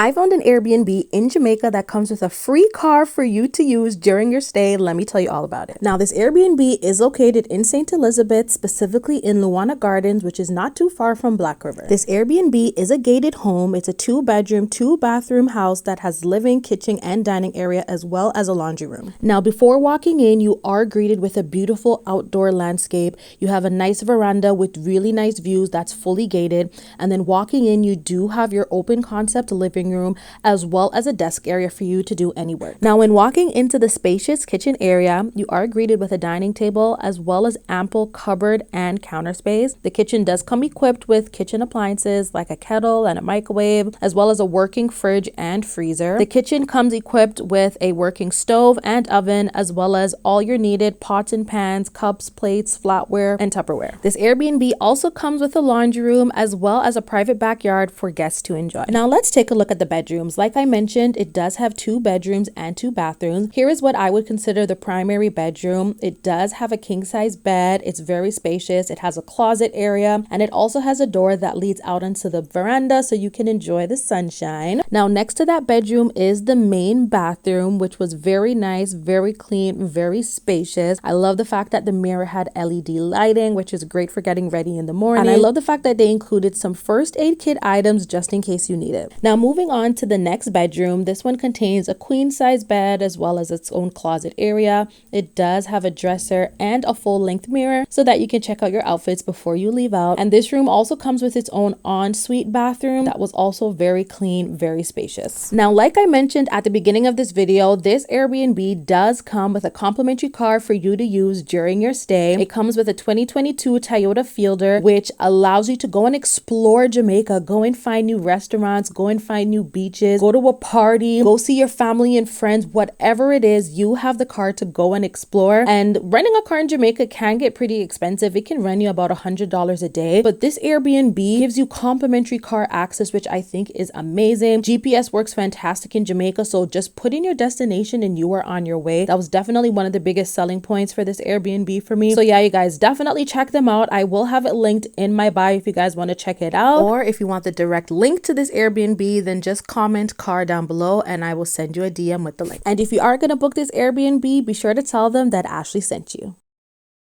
I found an Airbnb in Jamaica that comes with a free car for you to use during your stay. Let me tell you all about it. Now, this Airbnb is located in St. Elizabeth, specifically in Luana Gardens, which is not too far from Black River. This Airbnb is a gated home. It's a 2-bedroom, 2-bathroom house that has living, kitchen, and dining area, as well as a laundry room. Now, before walking in, you are greeted with a beautiful outdoor landscape. You have a nice veranda with really nice views that's fully gated. And then walking in, you do have your open concept living room, as well as a desk area for you to do any work. Now, when walking into the spacious kitchen area, you are greeted with a dining table, as well as ample cupboard and counter space. The kitchen does come equipped with kitchen appliances like a kettle and a microwave, as well as a working fridge and freezer. The kitchen comes equipped with a working stove and oven, as well as all your needed pots and pans, cups, plates, flatware, and Tupperware. This Airbnb also comes with a laundry room, as well as a private backyard for guests to enjoy. Now, let's take a look at the bedrooms. Like I mentioned, it does have 2 bedrooms and 2 bathrooms. Here is what I would consider the primary bedroom. It does have a king-size bed. It's very spacious. It has a closet area, and it also has a door that leads out onto the veranda so you can enjoy the sunshine. Now, next to that bedroom is the main bathroom, which was very nice, very clean, very spacious. I love the fact that the mirror had LED lighting, which is great for getting ready in the morning. And I love the fact that they included some first aid kit items just in case you need it. Now, moving on to the next bedroom, this one contains a queen size bed as well as its own closet area. It does have a dresser and a full length mirror so that you can check out your outfits before you leave out. And this room also comes with its own ensuite bathroom that was also very clean, very spacious. Now, like I mentioned at the beginning of this video, this Airbnb does come with a complimentary car for you to use during your stay. It comes with a 2022 Toyota Fielder, which allows you to go and explore Jamaica, go and find new restaurants, go and find new beaches, go to a party, go see your family and friends, whatever it is, you have the car to go and explore. And renting a car in Jamaica can get pretty expensive. It can run you about $100 a day, but this Airbnb gives you complimentary car access, which I think is amazing. GPS works fantastic in Jamaica, so just put in your destination and you are on your way. That was definitely one of the biggest selling points for this Airbnb for me. So yeah, you guys definitely check them out. I will have it linked in my bio if you guys want to check it out, or if you want the direct link to this Airbnb, then just comment car down below and I will send you a DM with the link. And if you are going to book this Airbnb, be sure to tell them that Ashley sent you.